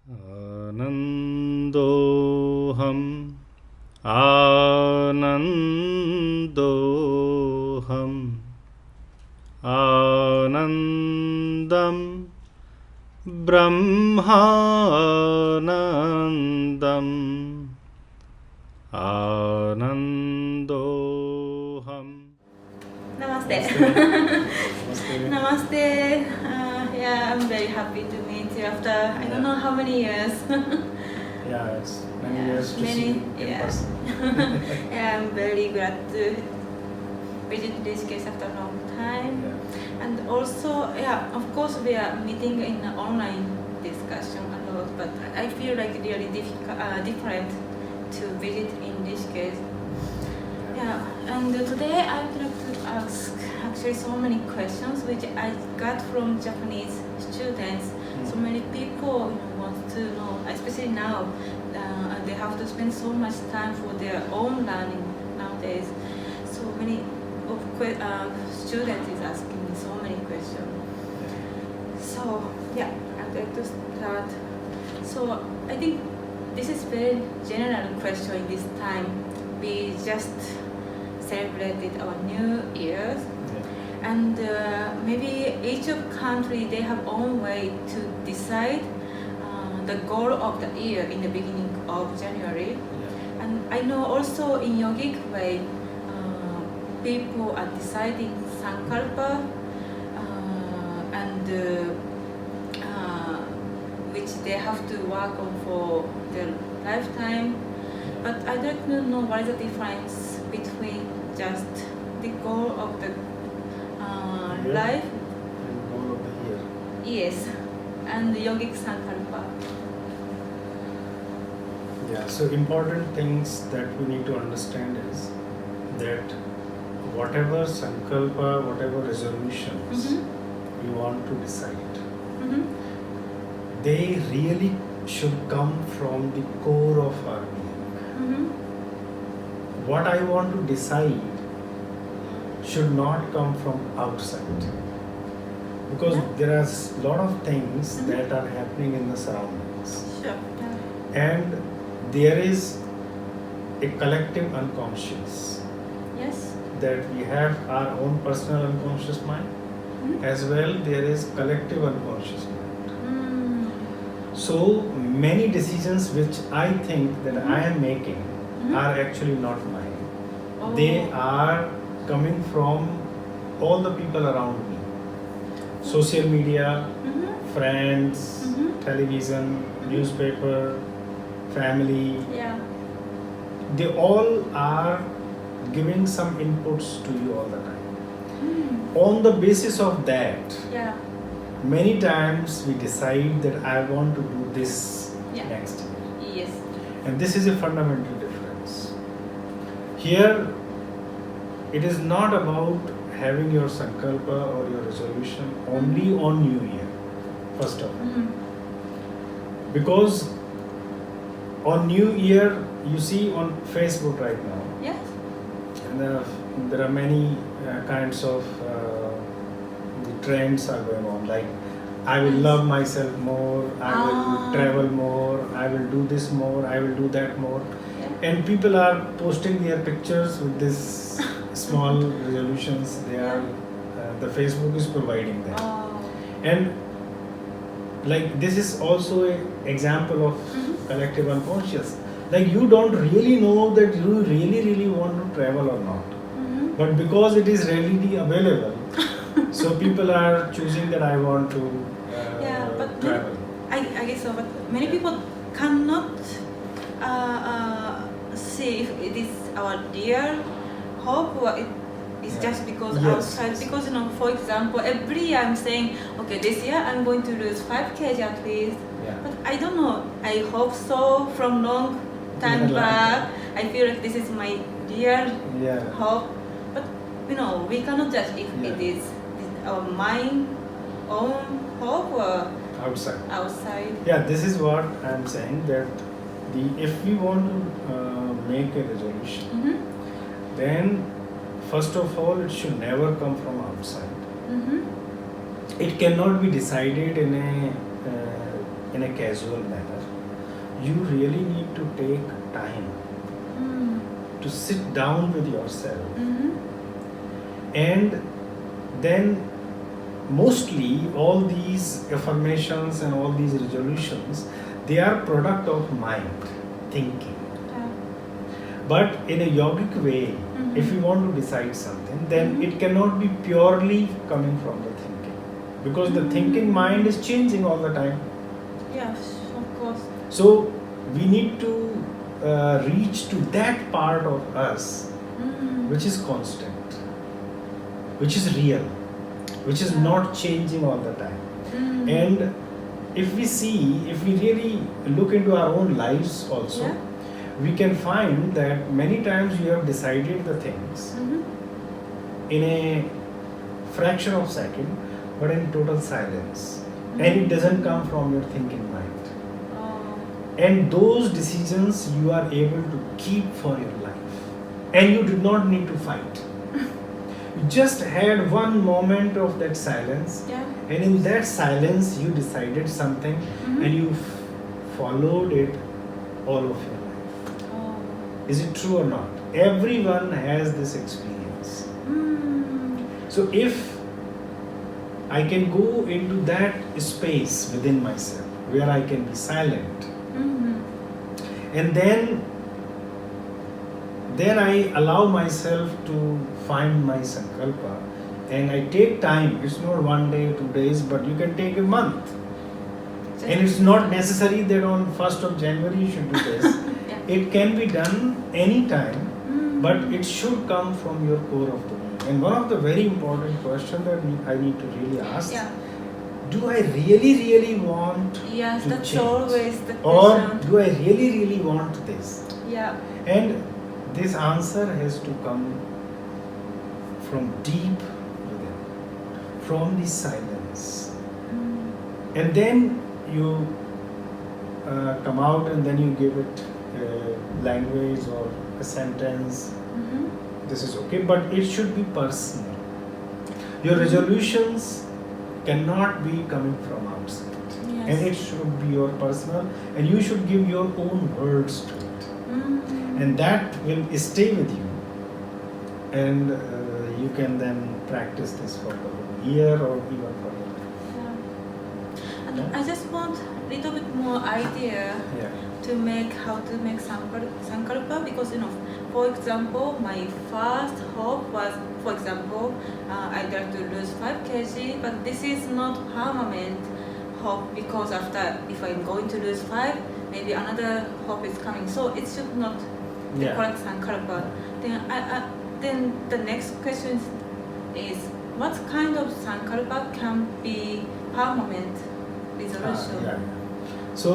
आनन्दोऽहम् आनन्दोऽहम् आनन्दं ब्रह्मानन्दम् आनन्दोऽहम्. Namaste. Namaste. Yeah, I'm very happy to meet you after I don't know how many years. Yeah, it's many years to see you in person. Yeah, I'm very glad to visit this case after a long time. Yeah. And also, yeah, of course we are meeting in an online discussion a lot, but I feel like really different to visit in this case. Yeah, and today I would like to ask actually so many questions which I got from Japanese students. So many people want to know, especially now, they have to spend so much time for their own learning nowadays. So many of students is asking me so many questions. So yeah, I'd like to start. So I think this is very general question in this time. We just celebrated our New Year's, and maybe each of country they have own way to decide the goal of the year in the beginning of January. And I know also in yogic way, people are deciding sankalpa and which they have to work on for their lifetime. But I'd like to know what is the difference between just the goal of the life, And goal of the year. yes, and the yogic sankalpa. Yeah, so important things that we need to understand is that whatever sankalpa, whatever resolutions we want to decide, they really should come from the core of our being. What I want to decide should not come from outside, because there are a lot of things that are happening in the surroundings, Sure. and there is a collective unconscious, Yes. that we have our own personal unconscious mind, as well there is collective unconscious mind. So many decisions which I think that I am making are actually not mine. Oh. They are coming from all the people around me. Social media, friends, television, newspaper, family, Yeah. they all are giving some inputs to you all the time. On the basis of that, Yeah. many times we decide that I want to do this next year. Yes. And this is a fundamental difference. Here, it is not about having your sankalpa or your resolution only on New Year, first of all. Because on New Year, you see on Facebook right now, Yes. and there are many kinds of the trends are going on, like I will love myself more, I will travel more, I will do this more, I will do that more. And people are posting their pictures with this small resolutions. They are the Facebook is providing them, and like this is also an example of collective unconscious. Like you don't really know that you really want to travel or not, but because it is readily available, so people are choosing that I want to travel. I guess so, but many people cannot see if it is our dear hope or it is just because outside. Because for example, every year I'm saying, okay, this year I'm going to lose 5 kg at least. But I don't know. I hope so from long time back. I feel like this is my dear hope. But we cannot judge if it is our mind own hope or outside. Yeah, this is what I'm saying, that if we want to make a resolution, then first of all it should never come from outside. It cannot be decided in a in a casual manner. You really need to take time to sit down with yourself, and then mostly all these affirmations and all these resolutions, they are product of mind thinking. Yeah. But in a yogic way, if you want to decide something, then it cannot be purely coming from the thinking, because the thinking mind is changing all the time. Yes, of course. So we need to reach to that part of us which is constant, which is real, which is not changing all the time. And if we really look into our own lives also, Yeah. we can find that many times you have decided the things in a fraction of second, but in total silence, and it doesn't come from your thinking mind. And those decisions you are able to keep for your life, and you did not need to fight. You just had one moment of that silence, Yeah. and in that silence you decided something, and you followed it all of your life. Is it true or not? Everyone has this experience. So if I can go into that space within myself where I can be silent, and then I allow myself to find my sankalpa, and I take time. It's not 1 day, 2 days, but you can take a month. And it's not necessary that on 1st of January you should do this. Yeah. It can be done anytime, but it should come from your core of the being. And one of the very important questions that I need to really ask, Yeah. do I really want Yes, to that's change? always the Or question. do I really want this? Yeah. And this answer has to come from deep within, from the silence. And then you come out, and then you give it language or a sentence. This is okay, but it should be personal. Your resolutions cannot be coming from outside, Yes. and it should be your personal, and you should give your own words to it, and that will stay with you, and you can then practice this for the whole year or even for your life. Yeah. And I just want a little bit more idea Yeah. to make how to make sankalpa, because for example, my first hope was, for example, I'd like to lose 5 kg, but this is not permanent hope, because after, if I'm going to lose 5, maybe another hope is coming, so it should not the Yeah. correct sankalpa. Then the next question is, what kind of sankalpa can be permanent resolution? Yeah. So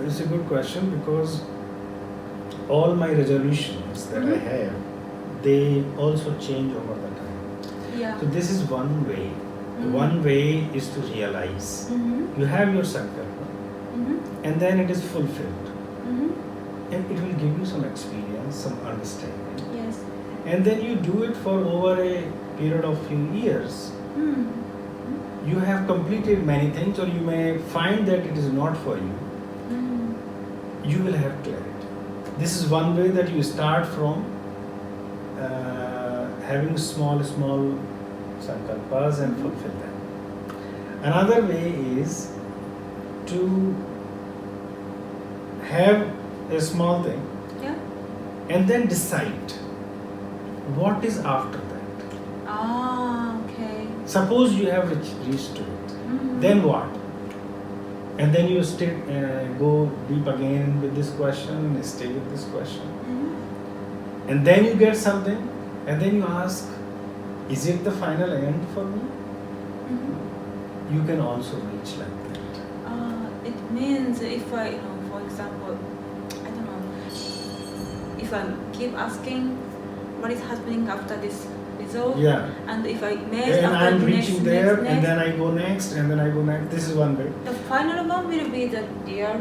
it's a good question, because all my resolutions that I have, they also change over the time. Yeah. So this is one way. One way is to realize you have your sankalpa, and then it is fulfilled, and it will give you some experience, some understanding, Yes. and then you do it for over a period of few years. You have completed many things, or you may find that it is not for you. You will have clarity. This is one way that you start from having small sankalpas and fulfill them. Another way is to have a small thing, Yeah. and then decide what is after that. Okay. Suppose you have reached to it, then what? And then you go deep again with this question, stay with this question, and then you get something, and then you ask, is it the final end for me? You can also reach like that. It means if I, for example, I don't know, if I keep asking what is happening after this result, Yeah. and if I make And after I'm the reaching next, there, next, and then I go next, and then I go next. This is one way. the final one will be the real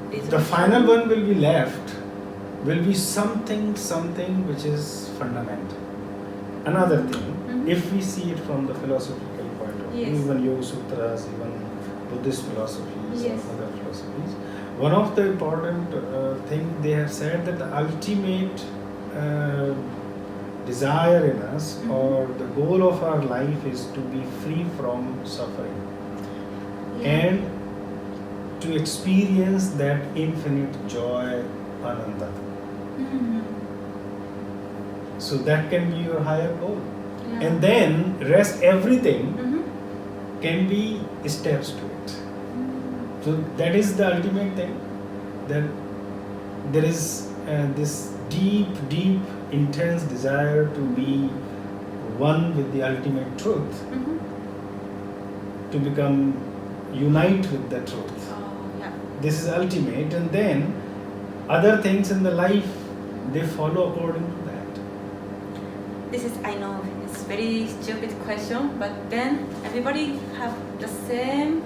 resolution. The final one will be left, will be something which is fundamental. Another thing, if we see it from the philosophical point of view, Yes. even Yoga Sutras, even Buddhist philosophy, Yes. some other philosophies. One of the important thing they have said that the ultimate desire in us Mhm. or the goal of our life is to be free from suffering Yeah. and to experience that infinite joy, ananda. Mhm. So that can be your higher goal. Yeah. And then rest everything Mhm. can be steps to it. So that is the ultimate thing. That there is this deep, intense desire to be one with the ultimate truth, Mhm. to become unite with the truth. Oh, yeah. This is ultimate, and then other things in the life they follow according to that. This is, I know, it's very stupid question, but then everybody have the same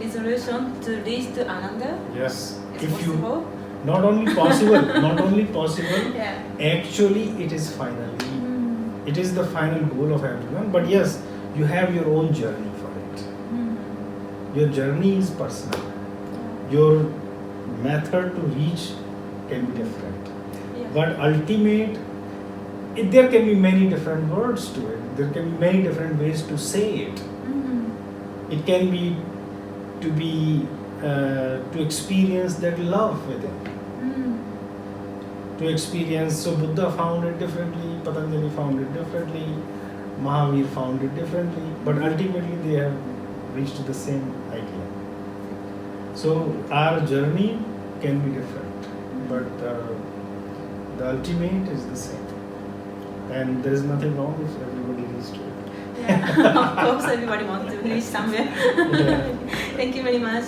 resolution to reach to another. Yes, It's if possible. you not only possible, not only possible, Yeah. actually it is finally. Mm. It is the final goal of everyone, but yes, you have your own journey for it. Mm. Your journey is personal. Your method to reach can be different. Yeah. But ultimate, there can be many different words to it. There can be many different ways to say it. Mm. It can be to experience that love within. Mm. To experience, so Buddha found it differently, Patanjali found it differently, Mahavir found it differently, but ultimately they have reached the same idea. So our journey can be different, but the ultimate is the same. And there is nothing wrong if everybody reaches to it. Yeah. Of course, everybody wants to reach somewhere. Yeah. Thank you very much.